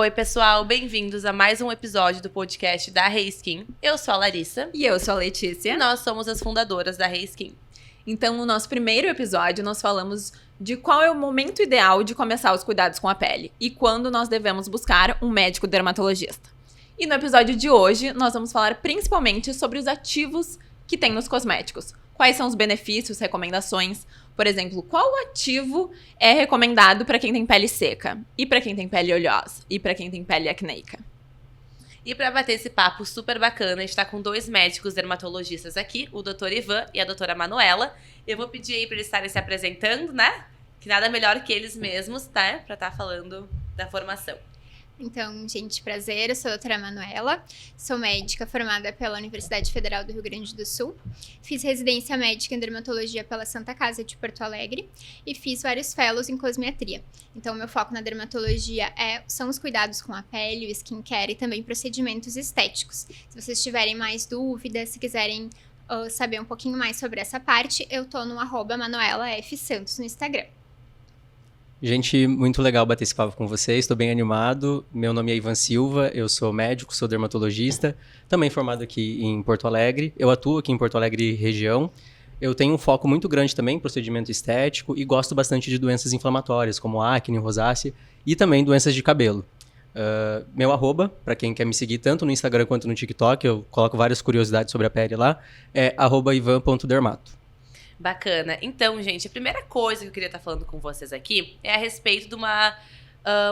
Oi, pessoal, bem-vindos a mais um episódio do podcast da Hey Skin. Eu sou a Larissa. E eu sou a Letícia. E nós somos as fundadoras da Hey Skin. Então, no nosso primeiro episódio, nós falamos de qual é o momento ideal de começar os cuidados com a pele e quando nós devemos buscar um médico dermatologista. E no episódio de hoje, nós vamos falar principalmente sobre os ativos que tem nos cosméticos. Quais são os benefícios, recomendações? Por exemplo, qual ativo é recomendado para quem tem pele seca? E para quem tem pele oleosa? E para quem tem pele acneica? E para bater esse papo super bacana, a gente tá com dois médicos dermatologistas aqui, o Dr. Ivan e a doutora Manuela. Eu vou pedir aí para eles estarem se apresentando, né? Que nada melhor que eles mesmos, tá? Para estar falando da formação. Então, gente, prazer, eu sou a doutora Manuela, sou médica formada pela Universidade Federal do Rio Grande do Sul, fiz residência médica em dermatologia pela Santa Casa de Porto Alegre e fiz vários fellows em cosmetria. Então, meu foco na dermatologia são os cuidados com a pele, o skincare e também procedimentos estéticos. Se vocês tiverem mais dúvidas, se quiserem saber um pouquinho mais sobre essa parte, eu tô no @ManuelaFSantos no Instagram. Gente, muito legal bater esse papo com vocês, estou bem animado. Meu nome é Ivan Silva, eu sou médico, sou dermatologista, também formado aqui em Porto Alegre. Eu atuo aqui em Porto Alegre região. Eu tenho um foco muito grande também em procedimento estético e gosto bastante de doenças inflamatórias, como acne, rosácea e também doenças de cabelo. Meu @, para quem quer me seguir tanto no Instagram quanto no TikTok, eu coloco várias curiosidades sobre a pele lá, é @ivan.dermato. Bacana. Então, gente, a primeira coisa que eu queria estar falando com vocês aqui é a respeito de uma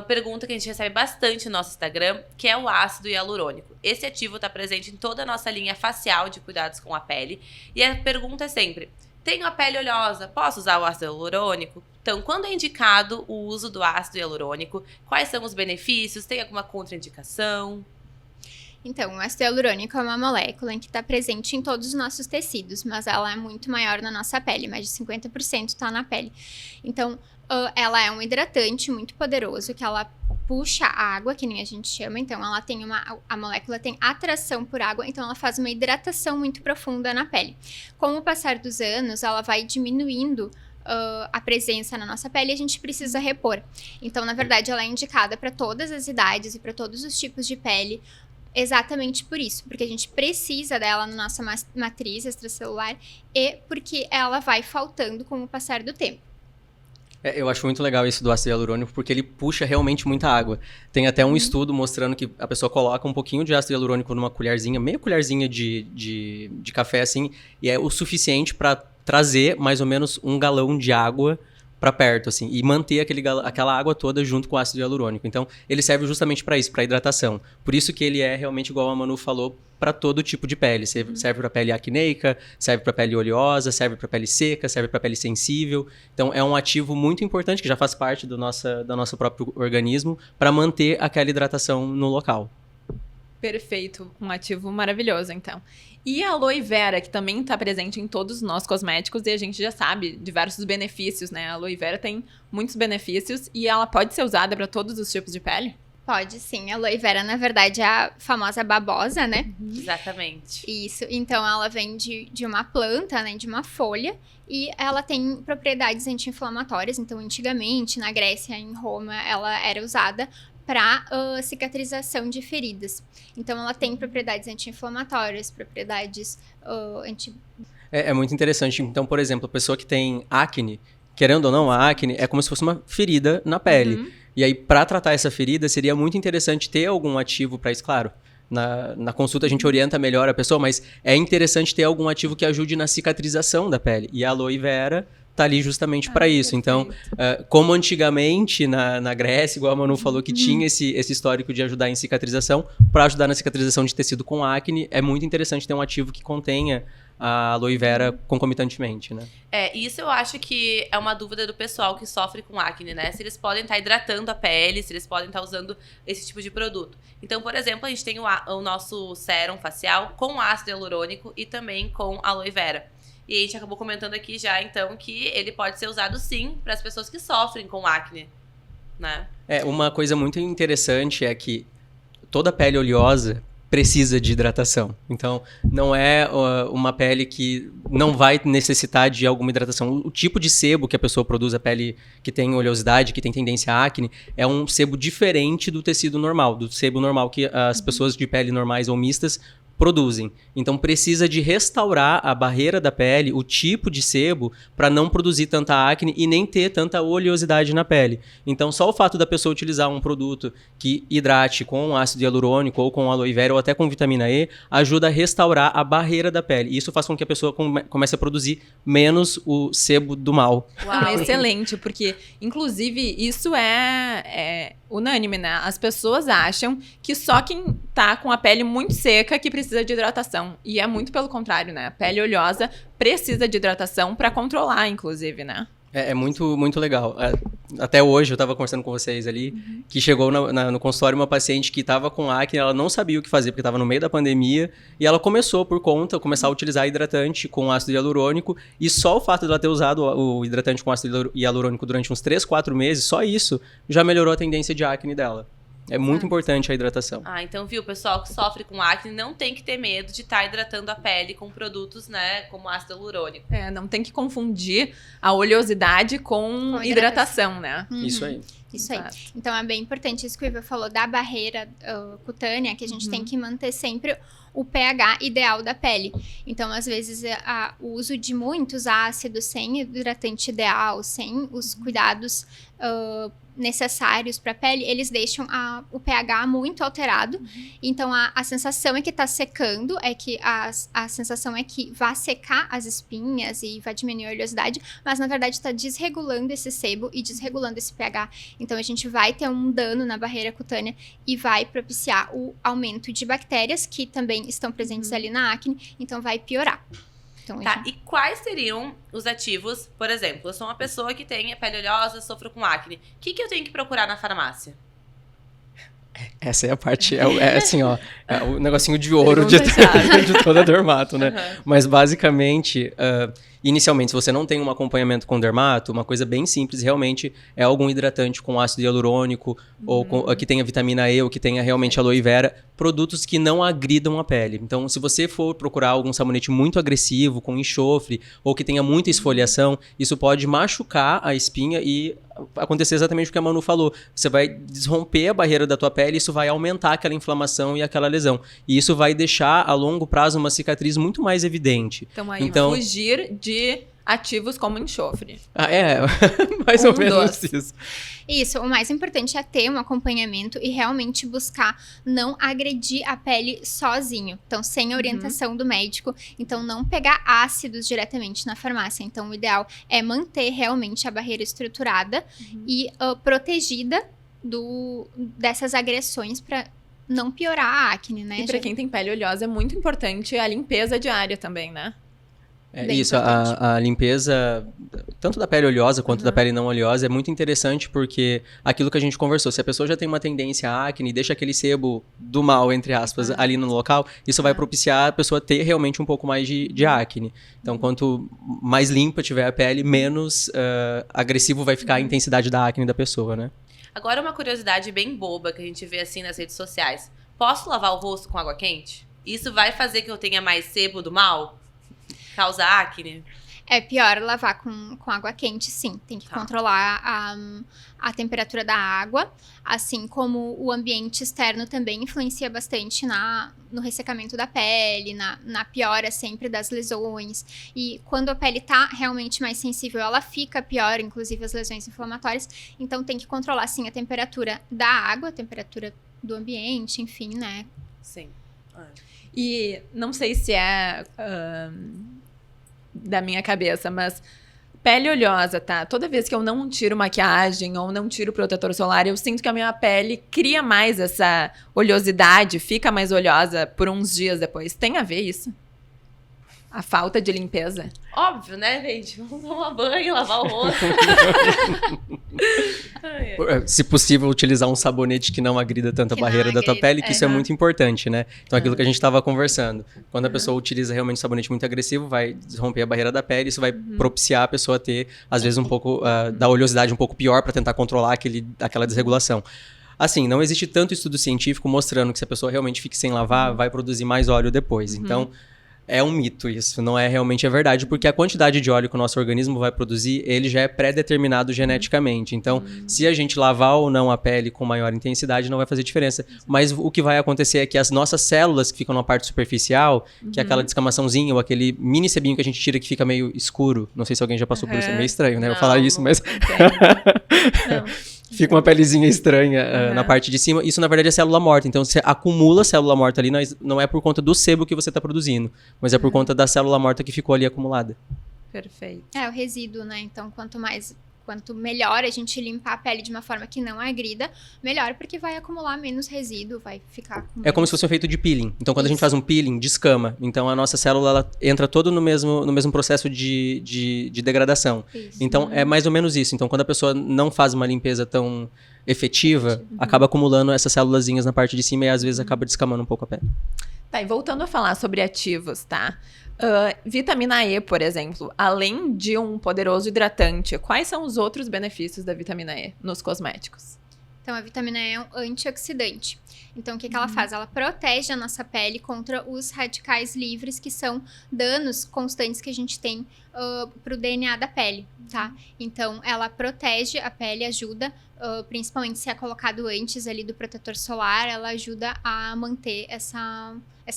pergunta que a gente recebe bastante no nosso Instagram, que é o ácido hialurônico. Esse ativo está presente em toda a nossa linha facial de cuidados com a pele. E a pergunta é sempre, tenho a pele oleosa, posso usar o ácido hialurônico? Então, quando é indicado o uso do ácido hialurônico? Quais são os benefícios? Tem alguma contraindicação? Então, o ácido hialurônico é uma molécula que está presente em todos os nossos tecidos, mas ela é muito maior na nossa pele, mais de 50% está na pele. Então, ela é um hidratante muito poderoso, que ela puxa água, que nem a gente chama, então ela tem a molécula tem atração por água, então ela faz uma hidratação muito profunda na pele. Com o passar dos anos, ela vai diminuindo a presença na nossa pele e a gente precisa repor. Então, na verdade, ela é indicada para todas as idades e para todos os tipos de pele, exatamente por isso, porque a gente precisa dela na nossa matriz extracelular e porque ela vai faltando com o passar do tempo. Eu acho muito legal isso do ácido hialurônico, porque ele puxa realmente muita água. Tem até um estudo mostrando que a pessoa coloca um pouquinho de ácido hialurônico numa colherzinha, meia colherzinha de café, assim, e é o suficiente para trazer mais ou menos 1 galão de água para perto, assim, e manter aquela água toda junto com o ácido hialurônico. Então, ele serve justamente para isso, para hidratação. Por isso que ele é realmente, igual a Manu falou, para todo tipo de pele. Serve para pele acneica, serve para pele oleosa, serve para pele seca, serve para pele sensível. Então, é um ativo muito importante, que já faz parte do nosso próprio organismo, para manter aquela hidratação no local. Perfeito, um ativo maravilhoso, então. E a aloe vera, que também está presente em todos os nossos cosméticos e a gente já sabe diversos benefícios, né? A aloe vera tem muitos benefícios e ela pode ser usada para todos os tipos de pele? Pode sim, a aloe vera, na verdade, é a famosa babosa, né? Exatamente. Isso, então ela vem de uma planta, né, de uma folha, e ela tem propriedades anti-inflamatórias. Então, antigamente, na Grécia, em Roma, ela era usada para cicatrização de feridas. Então, ela tem propriedades anti-inflamatórias, propriedades É muito interessante. Então, por exemplo, a pessoa que tem acne, querendo ou não, a acne é como se fosse uma ferida na pele. E aí, para tratar essa ferida, seria muito interessante ter algum ativo para isso, claro. Na consulta a gente orienta melhor a pessoa, mas é interessante ter algum ativo que ajude na cicatrização da pele. E a aloe vera tá ali justamente para isso. Perfeito. Então, como antigamente na Grécia, igual a Manu falou, que tinha esse histórico de ajudar em cicatrização, para ajudar na cicatrização de tecido com acne, é muito interessante ter um ativo que contenha a aloe vera concomitantemente, né? Isso eu acho que é uma dúvida do pessoal que sofre com acne, né? Se eles podem estar hidratando a pele, se eles podem estar usando esse tipo de produto. Então, por exemplo, a gente tem o nosso sérum facial com ácido hialurônico e também com aloe vera. E a gente acabou comentando aqui já, então, que ele pode ser usado sim para as pessoas que sofrem com acne, né? Uma coisa muito interessante é que toda pele oleosa precisa de hidratação. Então, não é uma pele que não vai necessitar de alguma hidratação. O tipo de sebo que a pessoa produz, a pele que tem oleosidade, que tem tendência à acne, é um sebo diferente do tecido normal, do sebo normal que as pessoas de pele normais ou mistas produzem. Então precisa de restaurar a barreira da pele, o tipo de sebo, para não produzir tanta acne e nem ter tanta oleosidade na pele. Então só o fato da pessoa utilizar um produto que hidrate com ácido hialurônico ou com aloe vera ou até com vitamina E, ajuda a restaurar a barreira da pele. Isso faz com que a pessoa comece a produzir menos o sebo do mal. Não, excelente, porque inclusive isso é unânime, né? As pessoas acham que só quem tá com a pele muito seca que precisa de hidratação. E é muito pelo contrário, né? A pele oleosa precisa de hidratação para controlar, inclusive, né? É muito, muito legal. Até hoje, eu estava conversando com vocês ali, que chegou no consultório uma paciente que estava com acne, ela não sabia o que fazer, porque estava no meio da pandemia, e ela começou, começar a utilizar hidratante com ácido hialurônico, e só o fato de ela ter usado o hidratante com ácido hialurônico durante uns 3, 4 meses, só isso já melhorou a tendência de acne dela. É muito importante a hidratação. Então, viu, o pessoal que sofre com acne não tem que ter medo de estar hidratando a pele com produtos, né, como ácido hialurônico. Não tem que confundir a oleosidade com hidratação, né? Isso aí. Isso aí. Exato. Então, é bem importante isso que o Iva falou da barreira cutânea, que a gente tem que manter sempre o pH ideal da pele. Então, às vezes, o uso de muitos ácidos sem hidratante ideal, sem os cuidados necessários para a pele, eles deixam o pH muito alterado. Então, a sensação é que está secando, a sensação é que vai secar as espinhas e vai diminuir a oleosidade, mas, na verdade, está desregulando esse sebo e desregulando esse pH. Então, a gente vai ter um dano na barreira cutânea e vai propiciar o aumento de bactérias que também estão presentes ali na acne, então vai piorar. Então, E quais seriam os ativos? Por exemplo, eu sou uma pessoa que tem a pele oleosa, sofro com acne. O que eu tenho que procurar na farmácia? Essa é a parte, assim, ó, é o negocinho de ouro de toda dermato, né? Mas basicamente, inicialmente, se você não tem um acompanhamento com dermato, uma coisa bem simples realmente é algum hidratante com ácido hialurônico, ou que tenha vitamina E, ou que tenha realmente aloe vera, produtos que não agridam a pele. Então, se você for procurar algum sabonete muito agressivo, com enxofre, ou que tenha muita esfoliação, isso pode machucar a espinha e acontecer exatamente o que a Manu falou. Você vai desromper a barreira da tua pele, isso vai aumentar aquela inflamação e aquela lesão. E isso vai deixar, a longo prazo, uma cicatriz muito mais evidente. Então, fugir de ativos como enxofre. Mais ou menos isso. Isso, o mais importante é ter um acompanhamento e realmente buscar não agredir a pele sozinho. Então, sem a orientação do médico. Então, não pegar ácidos diretamente na farmácia. Então, o ideal é manter realmente a barreira estruturada e protegida dessas agressões para não piorar a acne, né? E para quem tem pele oleosa, é muito importante a limpeza diária também, né? Isso, a limpeza, tanto da pele oleosa quanto da pele não oleosa, é muito interessante porque aquilo que a gente conversou, se a pessoa já tem uma tendência à acne, deixa aquele sebo do mal, entre aspas, ali no local, isso vai propiciar a pessoa ter realmente um pouco mais de acne. Então, quanto mais limpa tiver a pele, menos agressivo vai ficar a intensidade da acne da pessoa, né? Agora, uma curiosidade bem boba que a gente vê assim nas redes sociais. Posso lavar o rosto com água quente? Isso vai fazer que eu tenha mais sebo do mal? Causa acne? É pior lavar com água quente, sim. Tem que controlar a temperatura da água, assim como o ambiente externo também influencia bastante no ressecamento da pele, na piora sempre das lesões. E quando a pele tá realmente mais sensível, ela fica pior, inclusive as lesões inflamatórias. Então tem que controlar, sim, a temperatura da água, a temperatura do ambiente, enfim, né? Sim. E não sei se é da minha cabeça, mas pele oleosa, tá? Toda vez que eu não tiro maquiagem ou não tiro protetor solar, eu sinto que a minha pele cria mais essa oleosidade, fica mais oleosa por uns dias depois. Tem a ver isso? A falta de limpeza? Óbvio, né, gente? Vamos tomar banho, lavar o rosto. Se possível, utilizar um sabonete que não agrida tanto a barreira da tua pele, que isso é muito importante, né? Então, aquilo que a gente estava conversando. Quando a pessoa utiliza realmente um sabonete muito agressivo, vai desromper a barreira da pele, isso vai propiciar a pessoa a ter, às vezes, um pouco da oleosidade um pouco pior para tentar controlar aquela desregulação. Assim, não existe tanto estudo científico mostrando que se a pessoa realmente fica sem lavar, vai produzir mais óleo depois. Então, é um mito isso, não é realmente a verdade, porque a quantidade de óleo que o nosso organismo vai produzir, ele já é pré-determinado geneticamente. Então, se a gente lavar ou não a pele com maior intensidade, não vai fazer diferença. Mas o que vai acontecer é que as nossas células que ficam na parte superficial, que é aquela descamaçãozinha ou aquele mini sebinho que a gente tira que fica meio escuro, não sei se alguém já passou por isso, é meio estranho, né? Eu falar isso, mas... Não. Fica uma pelezinha estranha na parte de cima. Isso, na verdade, é célula morta. Então, você acumula célula morta ali, não é por conta do sebo que você está produzindo, mas é por conta da célula morta que ficou ali acumulada. Perfeito. É o resíduo, né? Então, quanto melhor a gente limpar a pele de uma forma que não agrida, melhor, porque vai acumular menos resíduo, vai ficar com É como se fosse um efeito de peeling. Então, quando a gente faz um peeling, descama. Então, a nossa célula ela entra todo no mesmo processo de degradação. Isso. Então, é mais ou menos isso. Então, quando a pessoa não faz uma limpeza tão efetiva, acaba acumulando essas célulazinhas na parte de cima e, às vezes, acaba descamando um pouco a pele. Tá, e voltando a falar sobre ativos, tá? Vitamina E, por exemplo, além de um poderoso hidratante, quais são os outros benefícios da vitamina E nos cosméticos? Então, a vitamina E é um antioxidante. Então, o que ela faz? Ela protege a nossa pele contra os radicais livres, que são danos constantes que a gente tem pro DNA da pele, tá? Então, ela protege a pele, ajuda, principalmente se é colocado antes ali do protetor solar, ela ajuda a manter essa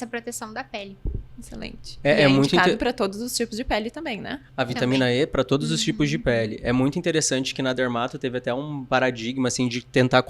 proteção da pele. Excelente. É muito indicado para todos os tipos de pele também, né? A vitamina E para todos os tipos de pele. É muito interessante que na dermato teve até um paradigma assim de tentar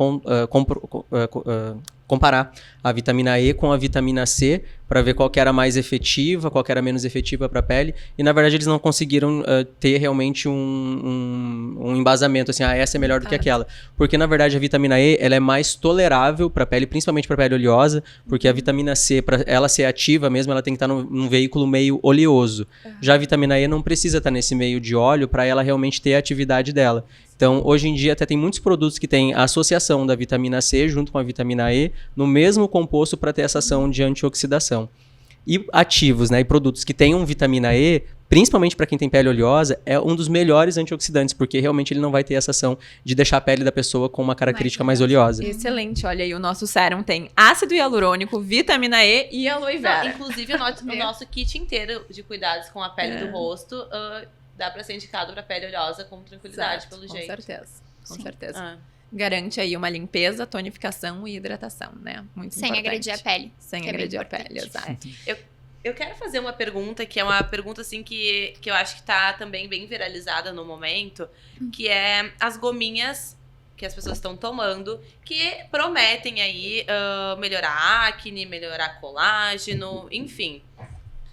comparar a vitamina E com a vitamina C para ver qual que era mais efetiva, qual que era menos efetiva para a pele. E na verdade eles não conseguiram ter realmente um embasamento assim, essa é melhor do que aquela. Porque na verdade a vitamina E ela é mais tolerável para a pele, principalmente para a pele oleosa, porque a vitamina C, para ela ser ativa mesmo, ela tem que estar num veículo meio oleoso. Já a vitamina E não precisa estar nesse meio de óleo para ela realmente ter a atividade dela. Então, hoje em dia, até tem muitos produtos que têm a associação da vitamina C junto com a vitamina E no mesmo composto para ter essa ação de antioxidação. E ativos, né, e produtos que tenham vitamina E, principalmente para quem tem pele oleosa, é um dos melhores antioxidantes, porque realmente ele não vai ter essa ação de deixar a pele da pessoa com uma característica mais oleosa. Excelente, olha aí, o nosso sérum tem ácido hialurônico, vitamina E e aloe vera. Não, inclusive, o nosso kit inteiro de cuidados com a pele do rosto dá pra ser indicado pra pele oleosa com tranquilidade, Certo, pelo com jeito. certeza, com Sim. certeza. Garante aí uma limpeza, tonificação e hidratação, né? Muito Sem importante. agredir a pele. Sem que é bem agredir a pele, importante. exato. Eu quero fazer uma pergunta, que é uma pergunta assim que eu acho que tá também bem viralizada no momento, que é as gominhas que as pessoas estão tomando, que prometem aí melhorar a acne, melhorar colágeno, enfim.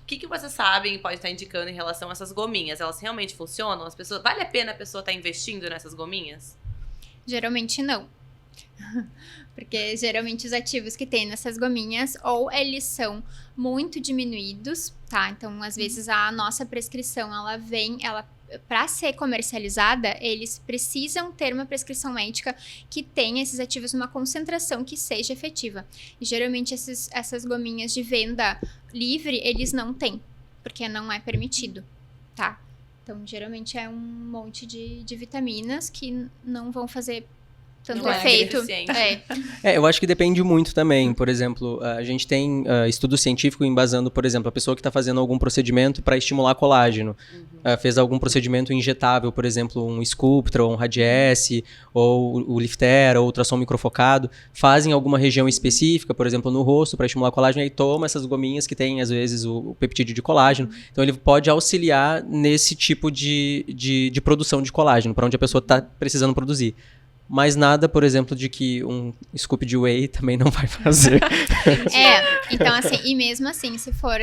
O que vocês sabem, pode estar indicando em relação a essas gominhas? Elas realmente funcionam? Vale a pena a pessoa estar investindo nessas gominhas? Geralmente não. Porque geralmente os ativos que tem nessas gominhas, ou eles são muito diminuídos, tá? Então, às vezes, a nossa prescrição, para ser comercializada, eles precisam ter uma prescrição médica que tenha esses ativos numa concentração que seja efetiva. E, geralmente, essas gominhas de venda livre, eles não têm, porque não é permitido, tá? Então, geralmente, é um monte de vitaminas que não vão fazer tanto Não é efeito. eficiente. Eu acho que depende muito também. Por exemplo, a gente tem estudo científico embasando, por exemplo, a pessoa que está fazendo algum procedimento para estimular colágeno. Fez algum procedimento injetável, por exemplo, um Sculptra, ou um Radiesse, ou o Liftera, ou ultrassom microfocado. Fazem alguma região específica, por exemplo, no rosto, para estimular colágeno, e aí toma essas gominhas que tem, às vezes, o peptídeo de colágeno. Então, ele pode auxiliar nesse tipo de produção de colágeno, para onde a pessoa está precisando produzir. Mas nada, por exemplo, de que um scoop de whey também não vai fazer. Então assim, e mesmo assim, se for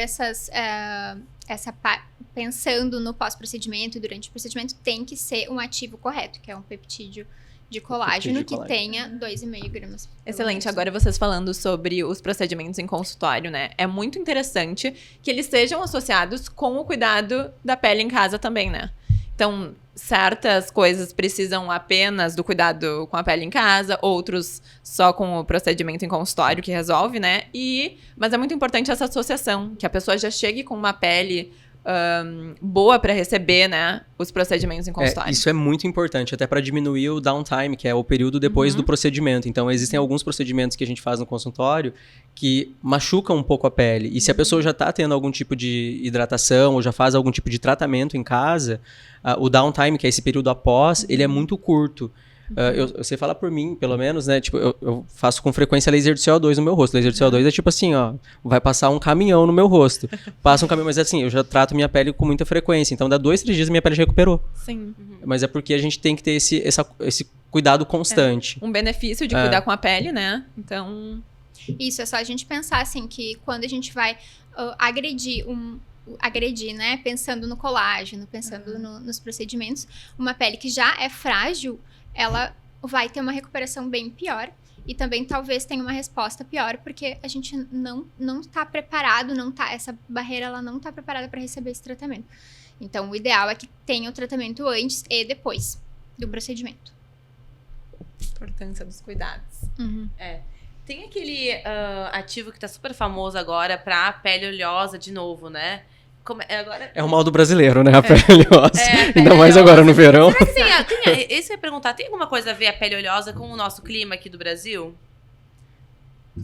pensando no pós-procedimento e durante o procedimento, tem que ser um ativo correto, que é um peptídeo de colágeno que tenha 2,5 gramas. Excelente. Agora vocês falando sobre os procedimentos em consultório, né? É muito interessante que eles sejam associados com o cuidado da pele em casa também, né? Então, certas coisas precisam apenas do cuidado com a pele em casa, outros só com o procedimento em consultório que resolve, né? Mas é muito importante essa associação, que a pessoa já chegue com uma pele boa para receber, né, os procedimentos em consultório. Isso é muito importante, até para diminuir o downtime, que é o período depois do procedimento. Então, existem alguns procedimentos que a gente faz no consultório que machucam um pouco a pele. E se a pessoa já está tendo algum tipo de hidratação ou já faz algum tipo de tratamento em casa, o downtime, que é esse período após, ele é muito curto. Eu sei falar por mim, pelo menos, né? Tipo, eu faço com frequência laser de CO2 no meu rosto. Laser de CO2 é tipo assim, ó, vai passar um caminhão no meu rosto. Passa um caminhão, mas assim, eu já trato minha pele com muita frequência. Então, dá 2, 3 dias minha pele já recuperou. Sim. Mas é porque a gente tem que ter esse cuidado constante. Um benefício de cuidar com a pele, né? Então... Isso, é só a gente pensar, assim, que quando a gente vai agredir, né? Pensando no colágeno, pensando nos procedimentos, uma pele que já é frágil, ela vai ter uma recuperação bem pior e também talvez tenha uma resposta pior, porque a gente não está preparado, essa barreira ela não está preparada para receber esse tratamento. Então, o ideal é que tenha o tratamento antes e depois do procedimento. Importância dos cuidados. Tem aquele ativo que tá super famoso agora pra pele oleosa de novo, né? É o mal do brasileiro, né? A pele oleosa. pele Ainda mais agora no verão. Será que esse eu ia perguntar, tem alguma coisa a ver a pele oleosa com o nosso clima aqui do Brasil?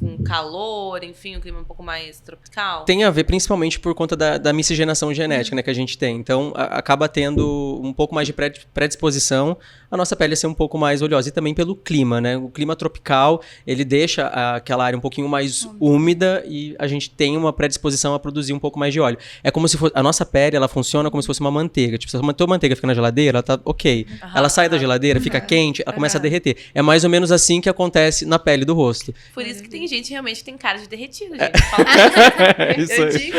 Com calor, enfim, um clima um pouco mais tropical? Tem a ver principalmente por conta da miscigenação genética, né, que a gente tem. Então, acaba tendo um pouco mais de predisposição a nossa pele a ser um pouco mais oleosa. E também pelo clima, né? O clima tropical, ele deixa aquela área um pouquinho mais úmida e a gente tem uma predisposição a produzir um pouco mais de óleo. É como se fosse... A nossa pele, ela funciona como se fosse uma manteiga. Tipo, se a tua manteiga fica na geladeira, ela tá ok. Ela sai da geladeira, fica quente, ela começa a derreter. É mais ou menos assim que acontece na pele do rosto. Por isso que tem gente que realmente tem cara de derretido, gente. Fala Isso eu aí. digo,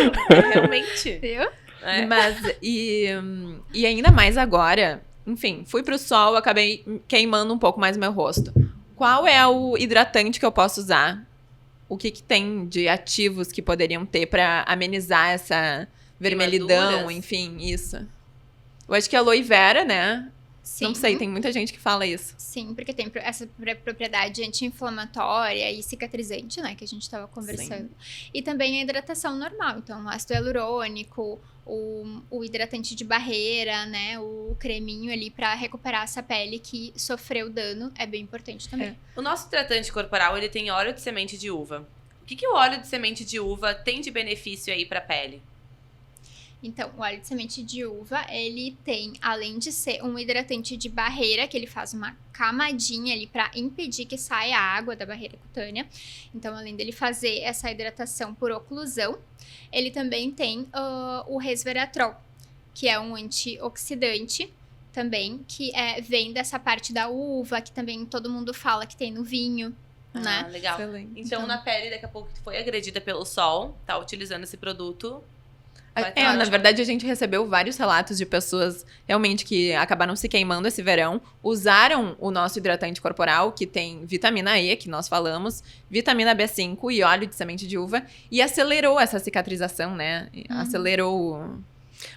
realmente. Viu? Mas, e ainda mais agora, enfim, fui pro sol, acabei queimando um pouco mais meu rosto. Qual é o hidratante que eu posso usar? O que tem de ativos que poderiam ter pra amenizar essa vermelhidão, Queimaduras? enfim, isso. Eu acho que a aloe vera, né? Sim. Não sei, tem muita gente que fala isso. Sim, porque tem essa propriedade anti-inflamatória e cicatrizante, né, que a gente estava conversando. E também a hidratação normal, então o ácido hialurônico, o hidratante de barreira, né, o creminho ali para recuperar essa pele que sofreu dano é bem importante também. O nosso hidratante corporal, ele tem óleo de semente de uva. O que o óleo de semente de uva tem de benefício aí pra pele? Então, o óleo de semente de uva, ele tem, além de ser um hidratante de barreira, que ele faz uma camadinha ali para impedir que saia a água da barreira cutânea. Então, além dele fazer essa hidratação por oclusão, ele também tem o resveratrol, que é um antioxidante também, que vem dessa parte da uva, que também todo mundo fala que tem no vinho, né? Legal. Excelente. Então, na pele, daqui a pouco que foi agredida pelo sol, tá utilizando esse produto... Na verdade, a gente recebeu vários relatos de pessoas realmente que acabaram se queimando esse verão, usaram o nosso hidratante corporal, que tem vitamina E, que nós falamos, vitamina B5 e óleo de semente de uva, e acelerou essa cicatrização, né? Acelerou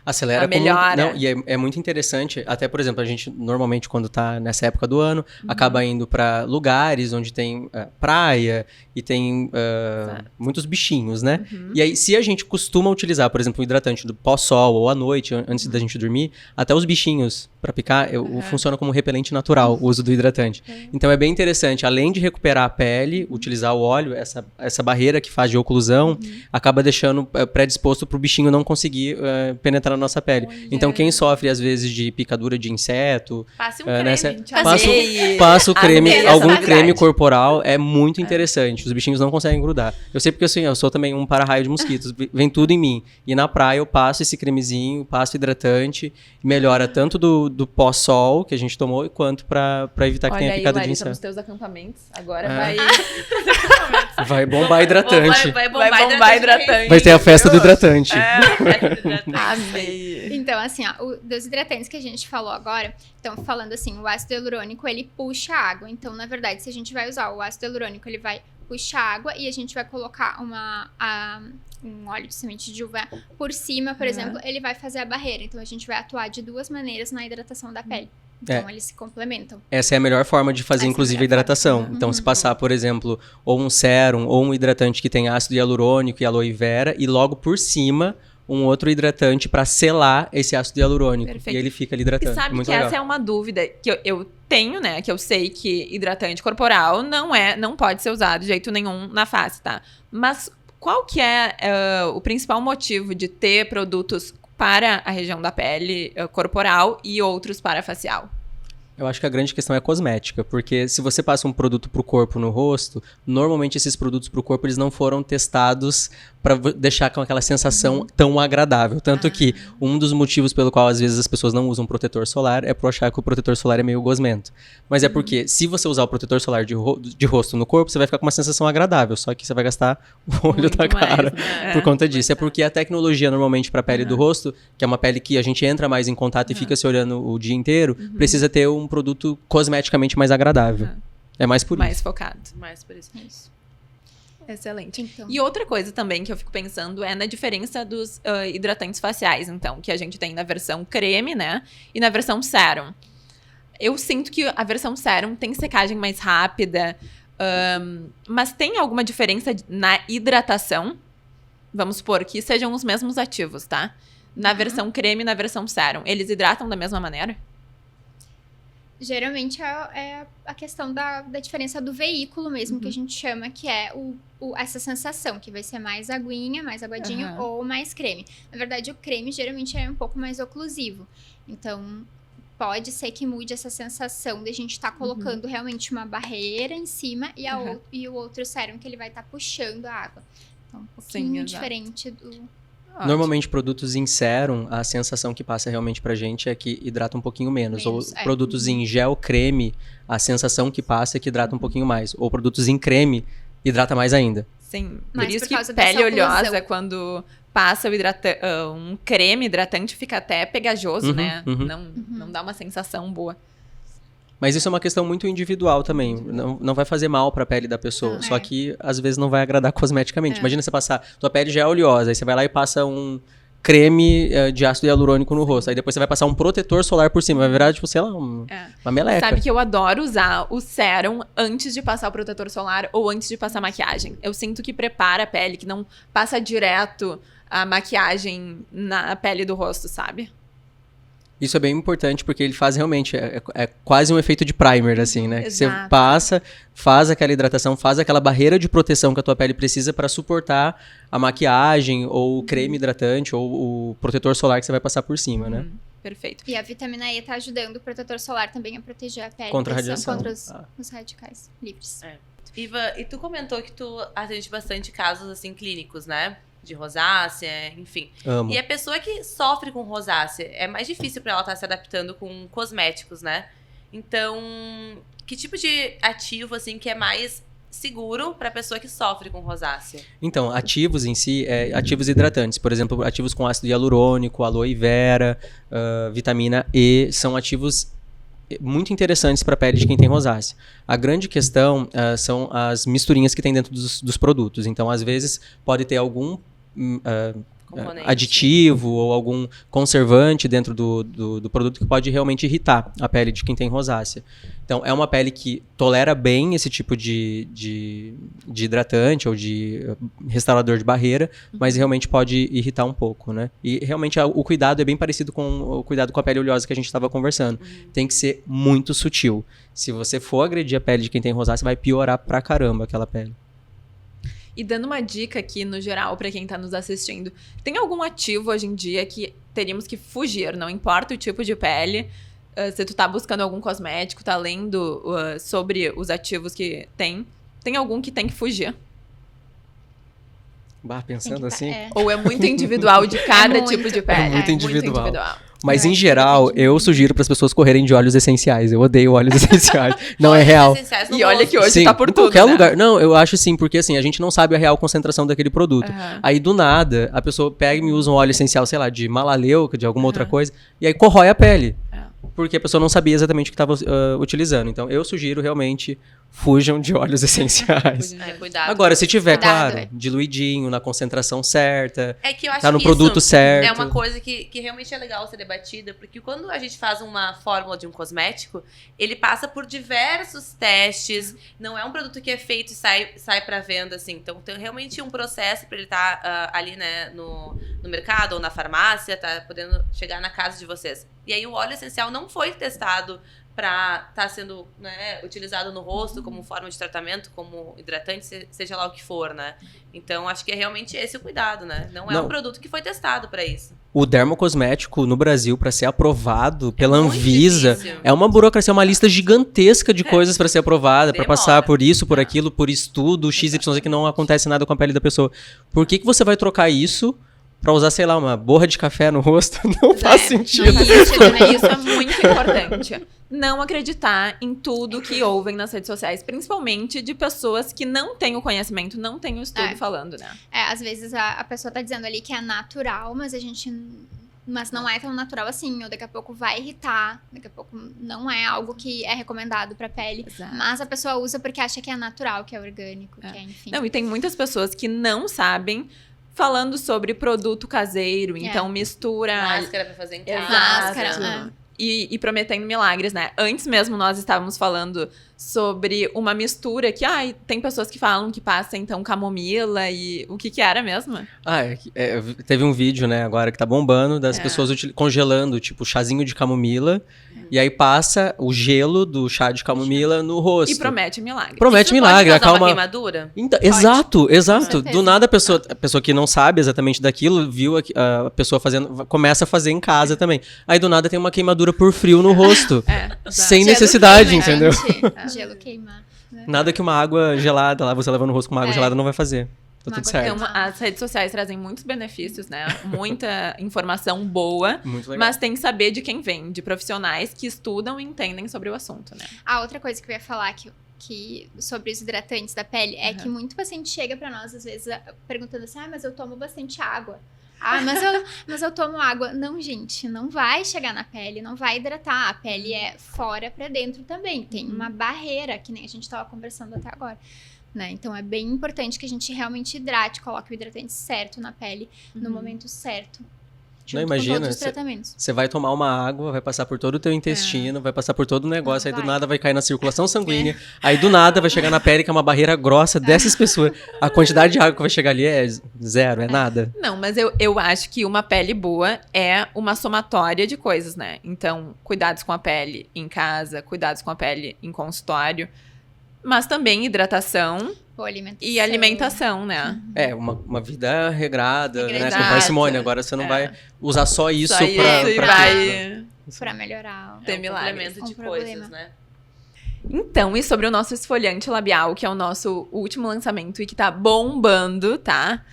Acelera a melhora. Não, e é muito interessante, até por exemplo, a gente normalmente quando tá nessa época do ano, acaba indo para lugares onde tem praia e tem muitos bichinhos, né? E aí, se a gente costuma utilizar, por exemplo, um hidratante do pós-sol ou à noite, antes da gente dormir, até os bichinhos para picar, funciona como repelente natural o uso do hidratante. Então é bem interessante, além de recuperar a pele, utilizar o óleo, essa barreira que faz de oclusão, acaba deixando predisposto pro bichinho não conseguir penetrar na nossa pele. Então quem sofre às vezes de picadura de inseto, Passe um creme. passa o creme, Amei algum essa creme verdade. corporal, é muito interessante. Os bichinhos não conseguem grudar. Eu sei porque assim, eu sou também um para-raio de mosquitos, vem tudo em mim. E na praia eu passo esse cremezinho, passo hidratante, melhora tanto do pós-sol que a gente tomou, quanto pra evitar que Olha tenha aí, picada de Larissa, nos inseto. teus acampamentos. Agora Vai bombar hidratante. Vai vai bombar hidratante. Vai ter a festa do hidratante. Amei. Então, assim, ó, dos hidratantes que a gente falou agora, então, falando assim, o ácido hialurônico, ele puxa água. Então, na verdade, se a gente vai usar o ácido hialurônico, ele vai puxar água e a gente vai colocar um óleo de semente de uva por cima, por exemplo, ele vai fazer a barreira. Então, a gente vai atuar de duas maneiras na hidratação da pele. Então, eles se complementam. Essa é a melhor forma de fazer, Essa é a inclusive, a melhor hidratação. Então, se passar, por exemplo, ou um sérum, ou um hidratante que tem ácido hialurônico e aloe vera, e logo por cima, um outro hidratante pra selar esse ácido hialurônico. Perfeito. E ele fica ali hidratando. E sabe Muito que legal. essa é uma dúvida que eu tenho, né? Que eu sei que hidratante corporal não pode ser usado de jeito nenhum na face, tá? Mas qual que é o principal motivo de ter produtos para a região da pele corporal e outros para a facial? Eu acho que a grande questão é a cosmética, porque se você passa um produto pro corpo no rosto, normalmente esses produtos pro corpo eles não foram testados para deixar com aquela sensação tão agradável. Tanto que um dos motivos pelo qual às vezes as pessoas não usam protetor solar é por achar que o protetor solar é meio gosmento. Mas é porque se você usar o protetor solar de rosto no corpo, você vai ficar com uma sensação agradável, só que você vai gastar o olho Muito da cara mais, né? por conta disso. É porque a tecnologia normalmente para a pele do rosto, que é uma pele que a gente entra mais em contato e fica se olhando o dia inteiro, precisa ter um produto cosmeticamente mais agradável. É mais por Mais isso. focado. Mais por isso. Isso. Excelente. Então, E outra coisa também que eu fico pensando é na diferença dos hidratantes faciais, então, que a gente tem na versão creme, né? E na versão sérum. Eu sinto que a versão sérum tem secagem mais rápida, mas tem alguma diferença na hidratação? Vamos supor que sejam os mesmos ativos, tá? Na versão creme e na versão sérum. Eles hidratam da mesma maneira? geralmente é a questão da diferença do veículo mesmo, que a gente chama, que é essa sensação, que vai ser mais aguinha, mais aguadinho ou mais creme. Na verdade, o creme geralmente é um pouco mais oclusivo. Então, pode ser que mude essa sensação de a gente estar colocando realmente uma barreira em cima e o outro sérum que ele vai estar puxando a água. Então, um pouquinho diferente do... Ótimo. Normalmente, produtos em sérum, a sensação que passa realmente pra gente é que hidrata um pouquinho menos. Ou produtos em gel, creme, a sensação que passa é que hidrata um pouquinho mais. Ou produtos em creme, hidrata mais ainda. Sim, Mas por isso por que causa pele dessa oleosa, oclusão. quando passa um creme hidratante, fica até pegajoso, né? Não dá uma sensação boa. Mas isso é uma questão muito individual também. Não vai fazer mal pra pele da pessoa. Só que, às vezes, não vai agradar cosmeticamente. Imagina você passar... Tua pele já é oleosa. Aí você vai lá e passa um creme de ácido hialurônico no rosto. Aí depois você vai passar um protetor solar por cima. Vai virar, tipo, sei lá, uma meleca. Sabe que eu adoro usar o sérum antes de passar o protetor solar ou antes de passar a maquiagem. Eu sinto que prepara a pele, que não passa direto a maquiagem na pele do rosto, sabe? Isso é bem importante porque ele faz realmente, é quase um efeito de primer, assim, né? Que você Exato. passa, faz aquela hidratação, faz aquela barreira de proteção que a tua pele precisa para suportar a maquiagem, ou o creme hidratante, ou o protetor solar que você vai passar por cima, né? Perfeito. E a vitamina E tá ajudando o protetor solar também a proteger a pele Contra a radiação. contra os radicais livres. Iva, e tu comentou que tu atende bastante casos, assim, clínicos, né? De rosácea, enfim. Amo. E a pessoa que sofre com rosácea, é mais difícil pra ela estar se adaptando com cosméticos, né? Então, que tipo de ativo, assim, que é mais seguro pra pessoa que sofre com rosácea? Então, ativos em si, ativos hidratantes. Por exemplo, ativos com ácido hialurônico, aloe vera, vitamina E, são ativos muito interessantes para a pele de quem tem rosácea. A grande questão são as misturinhas que tem dentro dos produtos. Então, às vezes, pode ter algum aditivo ou algum conservante dentro do produto que pode realmente irritar a pele de quem tem rosácea. Então, é uma pele que tolera bem esse tipo de hidratante ou de restaurador de barreira, mas realmente pode irritar um pouco, né? E realmente o cuidado é bem parecido com o cuidado com a pele oleosa que a gente estava conversando. Tem que ser muito sutil. Se você for agredir a pele de quem tem rosácea, vai piorar pra caramba aquela pele. E dando uma dica aqui, no geral, pra quem tá nos assistindo, tem algum ativo hoje em dia que teríamos que fugir, não importa o tipo de pele, se tu tá buscando algum cosmético, tá lendo sobre os ativos que tem algum que tem que fugir? Pensando assim... Ou é muito individual de cada muito, tipo de pele? é muito individual. Muito Mas, em geral, eu sugiro para as pessoas correrem de óleos essenciais. Eu odeio óleos essenciais. Não é real. E olha que hoje Sim, tá por em tudo, qualquer né? lugar. Não, eu acho sim, porque assim, a gente não sabe a real concentração daquele produto. Aí, do nada, a pessoa pega e me usa um óleo essencial, sei lá, de malaleuca, de alguma outra coisa, e aí corrói a pele. Porque a pessoa não sabia exatamente o que estava utilizando. Então, eu sugiro realmente fujam de óleos essenciais. Cuidado. Agora, se tiver, Cuidado, claro, diluidinho, na concentração certa, É que eu acho tá no que produto isso certo. é uma coisa que realmente é legal ser debatida, porque quando a gente faz uma fórmula de um cosmético, ele passa por diversos testes, não é um produto que é feito e sai para venda, assim. Então, tem realmente um processo para ele estar ali, né, no mercado ou na farmácia, tá podendo chegar na casa de vocês. E aí, o óleo essencial não foi testado para estar sendo, né, utilizado no rosto como forma de tratamento, como hidratante, seja lá o que for, né? Então, acho que é realmente esse o cuidado, né? Não é um produto que foi testado para isso. O dermocosmético no Brasil, para ser aprovado pela muito Anvisa, difícil. é uma burocracia, uma lista gigantesca de coisas para ser aprovada, para Demora. passar por isso, por aquilo, por estudo, XYZ, que não acontece nada com a pele da pessoa. Por que você vai trocar isso pra usar, sei lá, uma borra de café no rosto? Não faz sentido. Não faz sentido, né? Isso é muito importante. Não acreditar em tudo que ouvem nas redes sociais, principalmente de pessoas que não têm o conhecimento, não têm o estudo falando, né? Às vezes a pessoa tá dizendo ali que é natural, mas não é tão natural assim, ou daqui a pouco vai irritar, daqui a pouco não é algo que é recomendado pra pele, Exato. mas a pessoa usa porque acha que é natural, que é orgânico, que é enfim. Não, e tem muitas pessoas que não sabem, falando sobre produto caseiro, então mistura... Máscara pra fazer em casa. Máscara, Exato. E prometendo milagres, né? Antes mesmo nós estávamos falando sobre uma mistura que, tem pessoas que falam que passa, então, camomila e... O que era mesmo? Teve um vídeo, né, agora que tá bombando, das pessoas congelando, tipo, chazinho de camomila, e aí passa o gelo do chá de camomila no rosto. E promete milagre. Promete Isso milagre, pode causar acalma... uma queimadura? Então, exato. certeza. Do nada a pessoa que não sabe exatamente daquilo, viu a pessoa fazendo, começa a fazer em casa também. Aí do nada tem uma queimadura por frio no rosto. Sem Gelo necessidade, queima, entendeu? gente. Gelo queima. Né? Nada que uma água gelada, lá você leva no rosto com uma água gelada não vai fazer. Tá Uma tudo água certo. Então, as redes sociais trazem muitos benefícios, né? Muita informação boa. Muito legal. Mas tem que saber de quem vem, de profissionais que estudam e entendem sobre o assunto, né? Outra coisa que eu ia falar que sobre os hidratantes da pele é que muito paciente chega pra nós, às vezes, perguntando assim, mas eu tomo bastante água. Mas eu tomo água. Não, gente, não vai chegar na pele, não vai hidratar. A pele é fora pra dentro também. Tem uma barreira, que nem a gente tava conversando até agora. Né? Então, é bem importante que a gente realmente hidrate, coloque o hidratante certo na pele, no momento certo. Não, junto com imagina, todos os tratamentos. você vai tomar uma água, vai passar por todo o teu intestino, vai passar por todo o negócio, aí do Vai. nada vai cair na circulação sanguínea, aí do nada vai chegar na pele, que é uma barreira grossa dessa espessura. A quantidade de água que vai chegar ali é zero, é nada. Não, mas eu acho que uma pele boa é uma somatória de coisas, né? Então, cuidados com a pele em casa, cuidados com a pele em consultório, mas também hidratação Boa alimentação. e alimentação, né? É, uma vida regrada, né? Exato. Com parcimônia. Agora você não vai usar só isso Só pra... isso e pra- vai... Pra melhorar. Tem um milagres. complemento de Um problema. coisas, né? Então, e sobre o nosso esfoliante labial, que é o nosso último lançamento e que tá bombando, tá?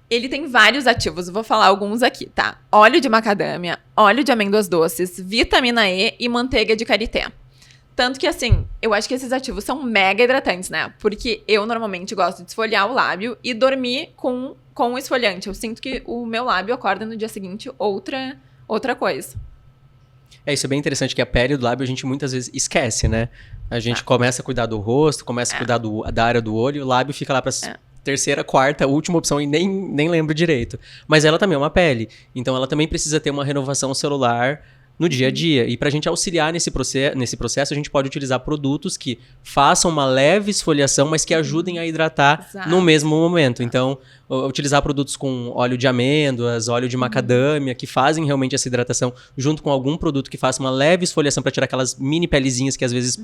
Ele tem vários ativos, eu vou falar alguns aqui, tá? Óleo de macadâmia, óleo de amêndoas doces, vitamina E e manteiga de karité. Tanto que, assim, eu acho que esses ativos são mega hidratantes, né? Porque eu, normalmente, gosto de esfoliar o lábio e dormir com o esfoliante. Eu sinto que o meu lábio acorda no dia seguinte outra coisa. Isso é bem interessante, que a pele do lábio a gente muitas vezes esquece, né? A gente começa a cuidar do rosto, começa a cuidar da área do olho, o lábio fica lá pra terceira, quarta, última opção e nem lembro direito. Mas ela também é uma pele, então ela também precisa ter uma renovação celular no dia a dia. E pra gente auxiliar nesse processo, a gente pode utilizar produtos que façam uma leve esfoliação, mas que ajudem a hidratar Exato. no mesmo momento. Então, utilizar produtos com óleo de amêndoas, óleo de macadâmia, que fazem realmente essa hidratação, junto com algum produto que faça uma leve esfoliação para tirar aquelas mini pelezinhas que às vezes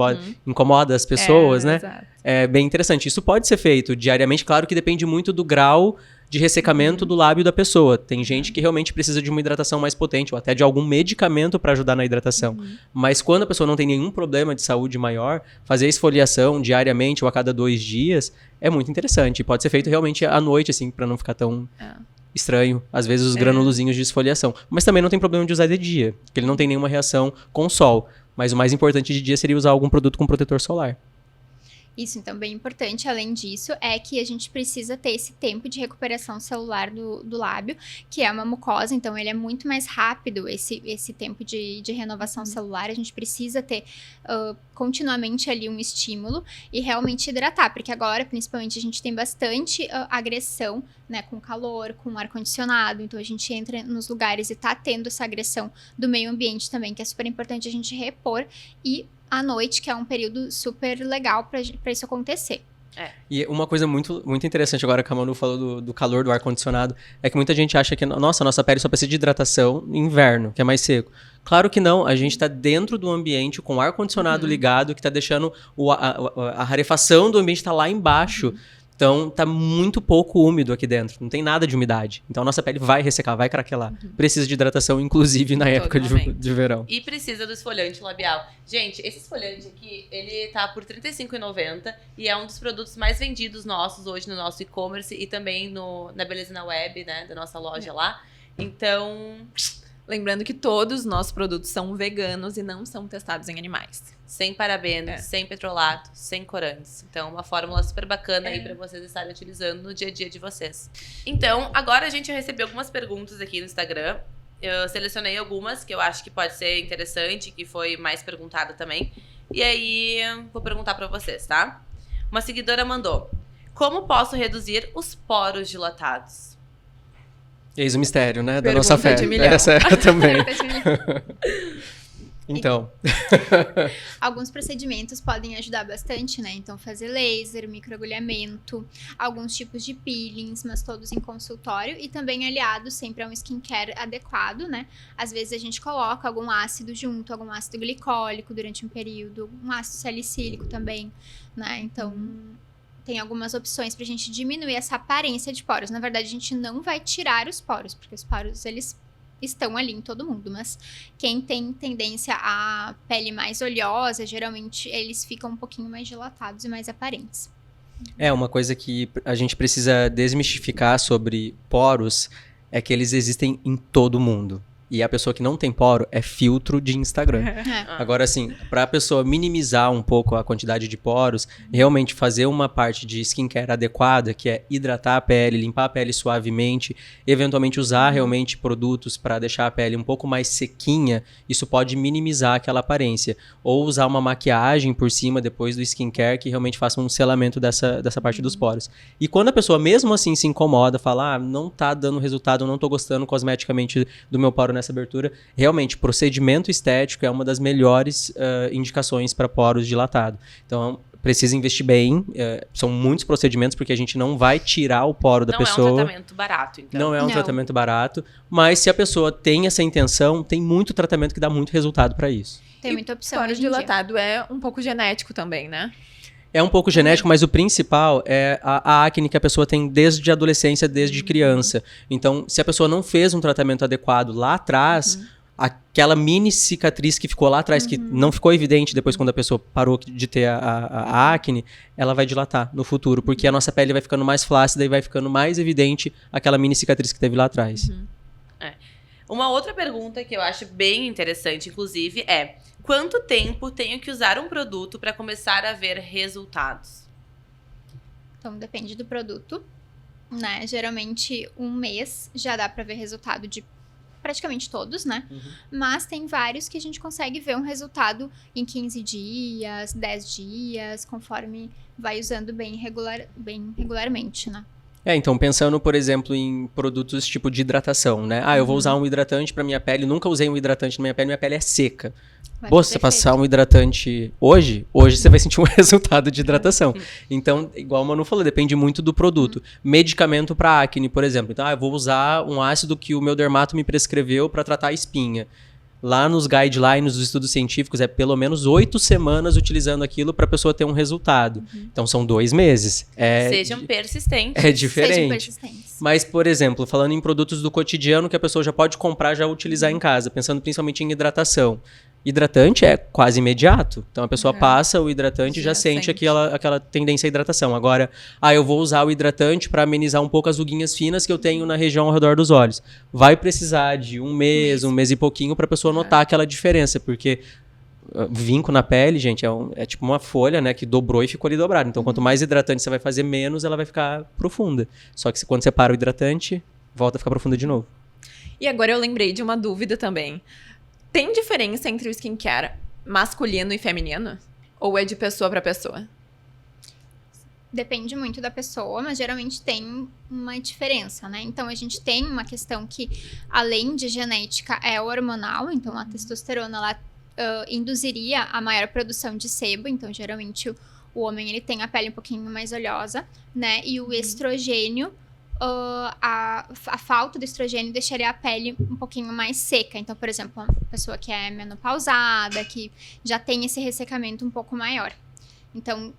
incomodam as pessoas, né? Exato. É bem interessante. Isso pode ser feito diariamente, claro que depende muito do grau de ressecamento do lábio da pessoa. Tem gente que realmente precisa de uma hidratação mais potente, ou até de algum medicamento para ajudar na hidratação. Mas quando a pessoa não tem nenhum problema de saúde maior, fazer esfoliação diariamente ou a cada 2 dias é muito interessante. Pode ser feito realmente à noite, assim, para não ficar tão estranho. Às vezes os granulozinhos de esfoliação. Mas também não tem problema de usar de dia, porque ele não tem nenhuma reação com o sol. Mas o mais importante de dia seria usar algum produto com protetor solar. Isso, então, bem importante, além disso, é que a gente precisa ter esse tempo de recuperação celular do lábio, que é uma mucosa, então ele é muito mais rápido, esse tempo de renovação celular. A gente precisa ter continuamente ali um estímulo e realmente hidratar, porque agora, principalmente, a gente tem bastante agressão, né, com calor, com ar-condicionado, então a gente entra nos lugares e tá tendo essa agressão do meio ambiente também, que é super importante a gente repor, e à noite, que é um período super legal para isso acontecer. E uma coisa muito, muito interessante agora que a Manu falou do calor do ar-condicionado, é que muita gente acha que, nossa pele só precisa de hidratação no inverno, que é mais seco. Claro que não, a gente tá dentro do ambiente com o ar-condicionado ligado, que tá deixando a rarefação do ambiente tá lá embaixo. Então, tá muito pouco úmido aqui dentro, não tem nada de umidade. Então, a nossa pele vai ressecar, vai craquelar. Precisa de hidratação, inclusive na época de verão. E precisa do esfoliante labial. Gente, esse esfoliante aqui, ele tá por R$ 35,90 e é um dos produtos mais vendidos nossos hoje no nosso e-commerce e também na Beleza na Web, né, da nossa loja lá. Então... Lembrando que todos os nossos produtos são veganos e não são testados em animais. Sem parabenos, sem petrolato, sem corantes. Então, uma fórmula super bacana aí pra vocês estarem utilizando no dia a dia de vocês. Então, agora a gente recebeu algumas perguntas aqui no Instagram. Eu selecionei algumas que eu acho que pode ser interessante, que foi mais perguntada também. E aí, vou perguntar pra vocês, tá? Uma seguidora mandou: como posso reduzir os poros dilatados? Eis o mistério, né? Da Pergunta nossa fé. de milhão. Essa é também. Então. Alguns procedimentos podem ajudar bastante, né? Então, fazer laser, microagulhamento, alguns tipos de peelings, mas todos em consultório e também aliados sempre a um skincare adequado, né? Às vezes a gente coloca algum ácido junto, algum ácido glicólico durante um período, um ácido salicílico também, né? Então... tem algumas opções pra gente diminuir essa aparência de poros. Na verdade, a gente não vai tirar os poros, porque os poros, eles estão ali em todo mundo. Mas quem tem tendência à pele mais oleosa, geralmente eles ficam um pouquinho mais dilatados e mais aparentes. Uma coisa que a gente precisa desmistificar sobre poros é que eles existem em todo mundo. E a pessoa que não tem poro é filtro de Instagram. Agora, assim, pra pessoa minimizar um pouco a quantidade de poros, realmente fazer uma parte de skincare adequada, que é hidratar a pele, limpar a pele suavemente, eventualmente usar realmente produtos para deixar a pele um pouco mais sequinha, isso pode minimizar aquela aparência. Ou usar uma maquiagem por cima depois do skincare que realmente faça um selamento dessa parte dos poros. E quando a pessoa mesmo assim se incomoda, fala, não tá dando resultado, não tô gostando cosmeticamente do meu poro nessa abertura, realmente, procedimento estético é uma das melhores indicações para poros dilatados. Então, precisa investir bem, são muitos procedimentos, porque a gente não vai tirar o poro da pessoa. Não é um tratamento barato, então. Não é um tratamento barato, mas se a pessoa tem essa intenção, tem muito tratamento que dá muito resultado para isso. Tem muita opção. Poro dilatado é um pouco genético também, né? É um pouco genético, mas o principal é a acne que a pessoa tem desde a adolescência, desde criança. Então, se a pessoa não fez um tratamento adequado lá atrás, aquela mini cicatriz que ficou lá atrás, que não ficou evidente depois quando a pessoa parou de ter a acne, ela vai dilatar no futuro, porque a nossa pele vai ficando mais flácida e vai ficando mais evidente aquela mini cicatriz que teve lá atrás. Uma outra pergunta que eu acho bem interessante, inclusive, é: quanto tempo tenho que usar um produto para começar a ver resultados? Então, depende do produto, né? Geralmente, 1 mês já dá para ver resultado de praticamente todos, né? Mas tem vários que a gente consegue ver um resultado em 15 dias, 10 dias, conforme vai usando bem regularmente, né? Então, pensando, por exemplo, em produtos tipo de hidratação, né? Eu vou usar um hidratante pra minha pele, nunca usei um hidratante na minha pele é seca. Pô, se você passar um hidratante hoje você vai sentir um resultado de hidratação. Então, igual o Manu falou, depende muito do produto. Medicamento pra acne, por exemplo. Então, eu vou usar um ácido que o meu dermato me prescreveu pra tratar a espinha. Lá nos guidelines dos estudos científicos, é pelo menos 8 semanas utilizando aquilo para a pessoa ter um resultado. Então, são 2 meses. Sejam persistentes. É diferente. Sejam persistentes. Mas, por exemplo, falando em produtos do cotidiano que a pessoa já pode comprar, já utilizar em casa, pensando principalmente em hidratação. Hidratante é quase imediato. Então, a pessoa passa o hidratante e já sente aquela tendência à hidratação. Agora, eu vou usar o hidratante para amenizar um pouco as ruguinhas finas que eu tenho na região ao redor dos olhos. Vai precisar de um mês e pouquinho para a pessoa notar aquela diferença, porque vinco na pele, gente, é tipo uma folha, né, que dobrou e ficou ali dobrada. Então, quanto mais hidratante você vai fazer, menos ela vai ficar profunda. Só que quando você para o hidratante, volta a ficar profunda de novo. E agora eu lembrei de uma dúvida também. Tem diferença entre o skincare masculino e feminino? Ou é de pessoa pra pessoa? Depende muito da pessoa, mas geralmente tem uma diferença, né? Então, a gente tem uma questão que, além de genética, é hormonal. Então, a testosterona, ela induziria a maior produção de sebo. Então, geralmente, o homem, ele tem a pele um pouquinho mais oleosa, né? E o estrogênio, a falta do estrogênio deixaria a pele um pouquinho mais seca. Então, por exemplo, uma pessoa que é menopausada, que já tem esse ressecamento um pouco maior. Então,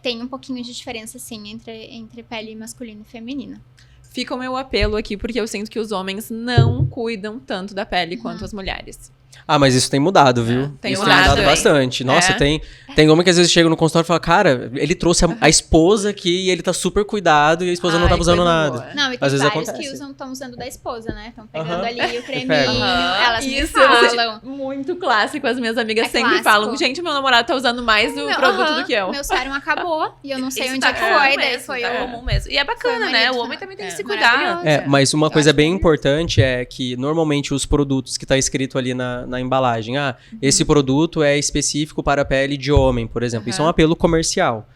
tem um pouquinho de diferença, sim, entre pele masculina e feminina. Fica o meu apelo aqui, porque eu sinto que os homens não cuidam tanto da pele quanto as mulheres. Ah, mas isso tem mudado, viu? Tem isso mudado tem mudado também. bastante. Nossa, É. tem homem que às vezes chega no consultório e fala, cara, ele trouxe a esposa aqui e ele tá super cuidado e a esposa não Ai, tava usando coisa nada. boa. Não, e tem Às vezes vários acontece. que estão usando da esposa, né? Estão pegando Aham. ali o creminho, pegam. elas me Isso falam. é muito clássico. As minhas amigas É sempre clássico. falam, gente, meu namorado tá usando mais o produto Aham, do que eu. Meu sérum acabou e eu não sei Isso onde tá é que comum foi, daí mesmo, foi tá eu. comum mesmo. E é bacana, Foi o né? marido. O homem também tem que É, se cuidar. maravilhoso. Mas uma coisa acho bem que- importante é que normalmente os produtos que tá escrito ali na embalagem, esse produto é específico para a pele de homem, por exemplo. Isso é um apelo comercial.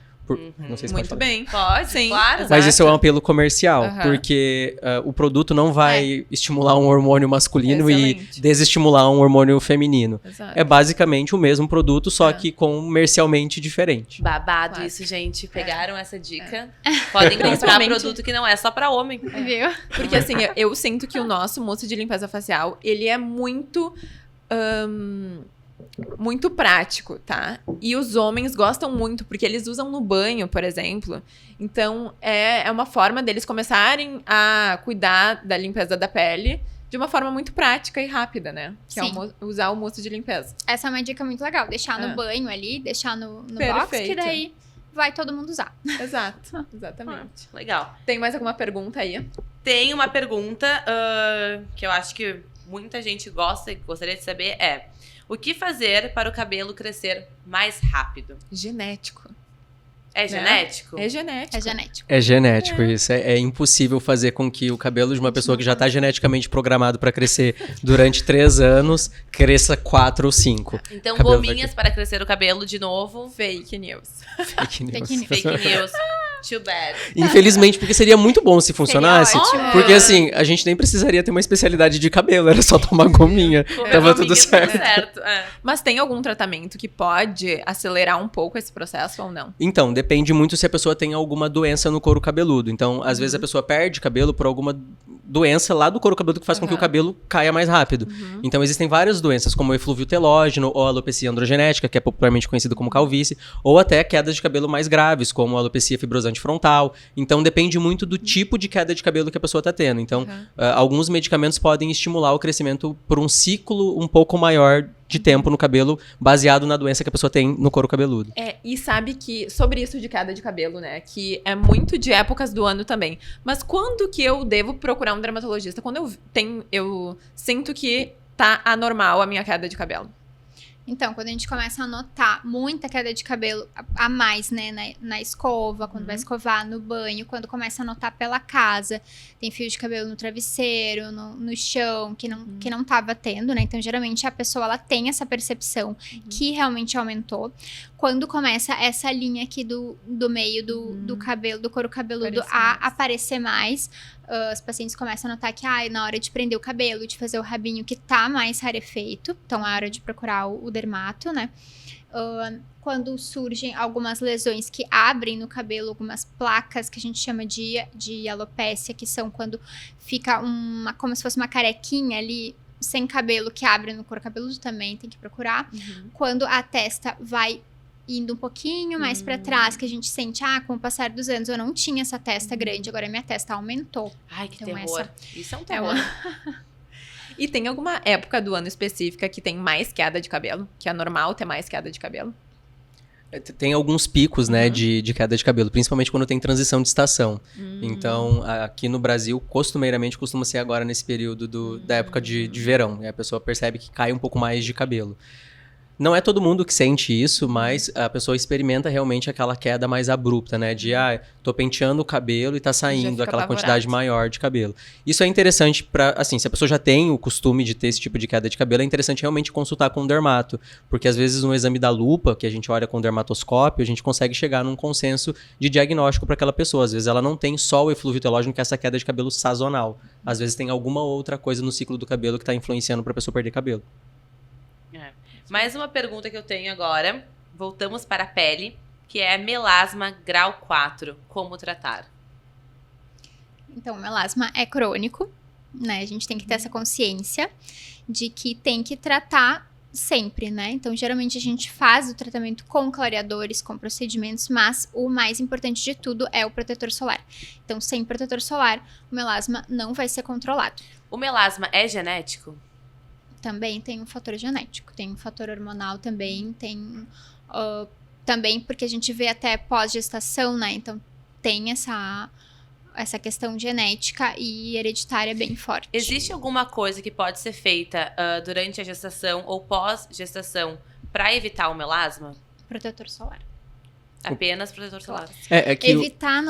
Não sei se pode Muito falar. bem. Pode, Sim, claro. Mas exato. isso é um apelo comercial, Aham. porque o produto não vai estimular um hormônio masculino Excelente. e desestimular um hormônio feminino. Exato. É basicamente o mesmo produto, só É. que comercialmente diferente. Babado Claro. isso, gente. Pegaram essa dica. Podem comprar Principalmente- produto que não é só pra homem. Viu? Porque assim, eu sinto que o nosso mousse de limpeza facial, ele é muito muito prático, tá? E os homens gostam muito, porque eles usam no banho, por exemplo. Então, é uma forma deles começarem a cuidar da limpeza da pele de uma forma muito prática e rápida, né? Que é Sim. usar o mousse de limpeza. Essa é uma dica muito legal. Deixar É. no banho ali, deixar no box, que Perfeito. daí vai todo mundo usar. Exato, exatamente. Legal. Tem mais alguma pergunta aí? Tem uma pergunta que eu acho que muita gente gosta e gostaria de saber o que fazer para o cabelo crescer mais rápido? Genético. É genético? É genético. É genético. É genético isso. É impossível fazer com que o cabelo de uma pessoa que já está geneticamente programado para crescer durante 3 anos cresça 4 ou 5. Então, Cabelo gominhas para crescer o cabelo de novo. Fake news. Fake news. Fake news. Fake news. Too bad. Infelizmente, porque seria muito bom se funcionasse. ótimo. Porque assim, a gente nem precisaria ter uma especialidade de cabelo, era só tomar gominha. Tava tudo certo. Mas tem algum tratamento que pode acelerar um pouco esse processo ou não? Então, depende muito se a pessoa tem alguma doença no couro cabeludo. Então, às vezes a pessoa perde cabelo por alguma doença lá do couro cabeludo que faz com que o cabelo caia mais rápido. Então, existem várias doenças, como o eflúvio telógeno ou a alopecia androgenética, que é popularmente conhecida como calvície, ou até quedas de cabelo mais graves, como a alopecia fibrosante frontal. Então, depende muito do tipo de queda de cabelo que a pessoa está tendo. Então, alguns medicamentos podem estimular o crescimento por um ciclo um pouco maior de tempo no cabelo, baseado na doença que a pessoa tem no couro cabeludo. E sabe que, sobre isso de queda de cabelo, né, que é muito de épocas do ano também. Mas quando que eu devo procurar um dermatologista? Quando eu sinto que tá anormal a minha queda de cabelo. Então, quando a gente começa a notar muita queda de cabelo a mais, né, na escova, quando vai escovar, no banho, quando começa a notar pela casa, tem fio de cabelo no travesseiro, no chão, que não tava tendo, né? Então, geralmente, a pessoa, ela tem essa percepção que realmente aumentou. Quando começa essa linha aqui do meio do cabelo, do couro cabeludo, Aparecer a mais. aparecer mais, os pacientes começam a notar que, na hora de prender o cabelo, de fazer o rabinho que tá mais rarefeito, então é hora de procurar o dermato, né? Quando surgem algumas lesões que abrem no cabelo, algumas placas que a gente chama de alopécia, que são quando fica como se fosse uma carequinha ali, sem cabelo, que abre no couro cabeludo, também tem que procurar. Quando a testa vai indo um pouquinho mais pra trás, que a gente sente, com o passar dos anos, eu não tinha essa testa grande, agora minha testa aumentou. Ai, que Então, terror. Isso é um É terror. E tem alguma época do ano específica que tem mais queda de cabelo? Que é normal ter mais queda de cabelo? Tem alguns picos, né, de queda de cabelo, principalmente quando tem transição de estação. Então, aqui no Brasil, costumeiramente, costuma ser agora nesse período da época de verão. Né? A pessoa percebe que cai um pouco mais de cabelo. Não é todo mundo que sente isso, mas a pessoa experimenta realmente aquela queda mais abrupta, né? De, tô penteando o cabelo e tá saindo fica aquela apavorado. quantidade maior de cabelo. Isso é interessante pra, assim, se a pessoa já tem o costume de ter esse tipo de queda de cabelo, é interessante realmente consultar com o dermato. Porque às vezes no exame da lupa, que a gente olha com o dermatoscópio, a gente consegue chegar num consenso de diagnóstico para aquela pessoa. Às vezes ela não tem só o eflúvio telógeno, que é essa queda de cabelo sazonal. Às vezes tem alguma outra coisa no ciclo do cabelo que tá influenciando pra pessoa perder cabelo. Mais uma pergunta que eu tenho agora. Voltamos para a pele, que é melasma grau 4. Como tratar? Então, o melasma é crônico, né? A gente tem que ter essa consciência de que tem que tratar sempre, né? Então, geralmente a gente faz o tratamento com clareadores, com procedimentos, mas o mais importante de tudo é o protetor solar. Então, sem protetor solar, o melasma não vai ser controlado. O melasma é genético? Também tem um fator genético, tem um fator hormonal também, também porque a gente vê até pós-gestação, né? Então, tem essa questão genética e hereditária bem forte. Existe alguma coisa que pode ser feita durante a gestação ou pós-gestação para evitar o melasma? Protetor solar. Apenas protetor solar. É que Evitar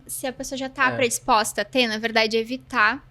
se a pessoa já tá predisposta a ter, na verdade, evitar.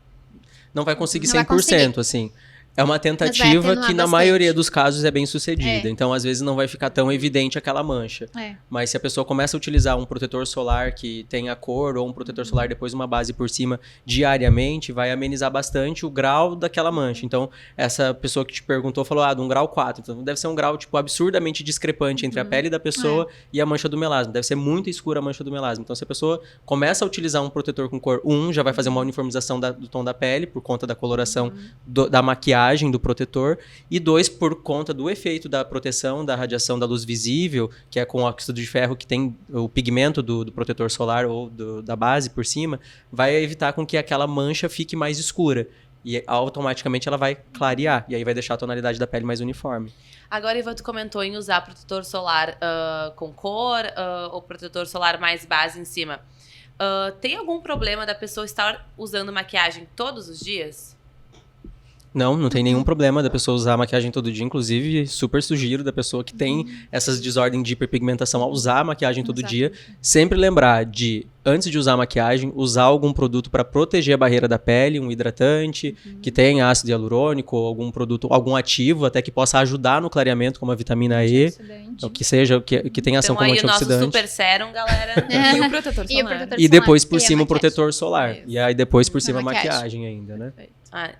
não vai conseguir Não 100%, vai conseguir. assim. É uma tentativa atenuar que na bastante. maioria dos casos é bem sucedida. É. Então, às vezes, não vai ficar tão evidente aquela mancha. Mas se a pessoa começa a utilizar um protetor solar que tenha cor ou um protetor solar depois uma base por cima diariamente, vai amenizar bastante o grau daquela mancha. Então, essa pessoa que te perguntou falou, de um grau 4. Então, deve ser um grau, tipo, absurdamente discrepante entre a pele da pessoa e a mancha do melasma. Deve ser muito escura a mancha do melasma. Então, se a pessoa começa a utilizar um protetor com cor 1, já vai fazer uma uniformização do tom da pele, por conta da coloração da maquiagem do protetor. E 2, por conta do efeito da proteção da radiação da luz visível, que é com óxido de ferro que tem o pigmento do protetor solar ou da base por cima, vai evitar com que aquela mancha fique mais escura. E automaticamente ela vai clarear. E aí vai deixar a tonalidade da pele mais uniforme. Agora, Ivan, tu comentou em usar protetor solar com cor ou protetor solar mais base em cima. Tem algum problema da pessoa estar usando maquiagem todos os dias? Não tem nenhum problema da pessoa usar maquiagem todo dia. Inclusive, super sugiro da pessoa que tem essas desordens de hiperpigmentação a usar maquiagem todo dia. Sempre lembrar de, antes de usar a maquiagem, usar algum produto para proteger a barreira da pele, um hidratante, que tenha ácido hialurônico, ou algum produto, algum ativo, até que possa ajudar no clareamento, como a vitamina E, o que seja, que tenha ação Então como aí o nosso antioxidante. super sérum, galera. E o protetor E o solar. protetor E depois por E a cima o maquiagem. protetor solar. E aí depois por cima a maquiagem. maquiagem ainda, né?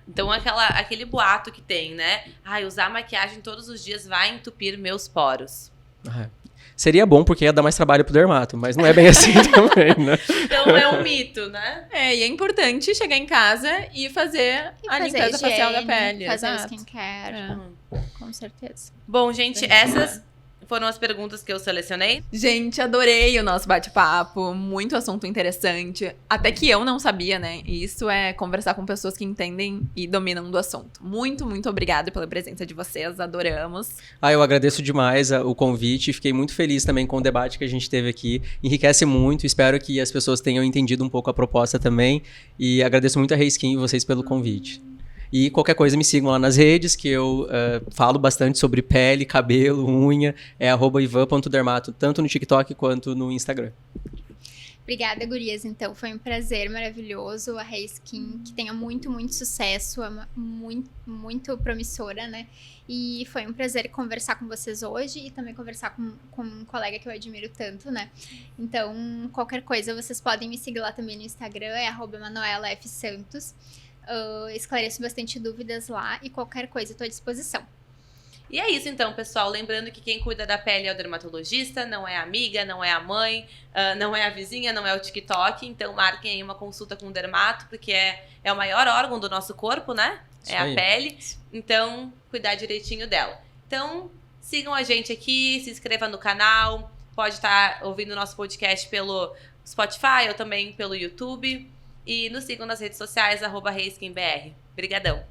Então aquele boato que tem, né? Usar maquiagem todos os dias vai entupir meus poros. Seria bom porque ia dar mais trabalho pro dermato, mas não é bem assim também, né? Então é um mito, né? E é importante chegar em casa e fazer a limpeza facial da pele. Fazer o exato. skincare, com certeza. Bom, gente, essas foram as perguntas que eu selecionei. Gente, adorei o nosso bate-papo, muito assunto interessante, até que eu não sabia, né? E isso é conversar com pessoas que entendem e dominam do assunto. Muito, muito obrigada pela presença de vocês, adoramos. Eu agradeço demais o convite, fiquei muito feliz também com o debate que a gente teve aqui, enriquece muito, espero que as pessoas tenham entendido um pouco a proposta também, e agradeço muito a Reiskin e vocês pelo convite. E qualquer coisa me sigam lá nas redes, que eu falo bastante sobre pele, cabelo, unha. É @ivan.dermato, tanto no TikTok quanto no Instagram. Obrigada, gurias. Então, foi um prazer maravilhoso. A Reiskin, que tenha muito, muito sucesso. É muito, muito promissora, né? E foi um prazer conversar com vocês hoje e também conversar com um colega que eu admiro tanto, né? Então, qualquer coisa, vocês podem me seguir lá também no Instagram, é @manuelafsantos. Esclareço bastante dúvidas lá e qualquer coisa estou à disposição. E é isso então, pessoal. Lembrando que quem cuida da pele é o dermatologista, não é a amiga, não é a mãe, não é a vizinha, não é o TikTok. Então marquem aí uma consulta com o dermato, porque é o maior órgão do nosso corpo, né? Isso é aí. a pele. Então, cuidar direitinho dela. Então, sigam a gente aqui, se inscreva no canal. Pode estar ouvindo o nosso podcast pelo Spotify ou também pelo YouTube. E nos sigam nas redes sociais, @ReiskinBR. Brigadão!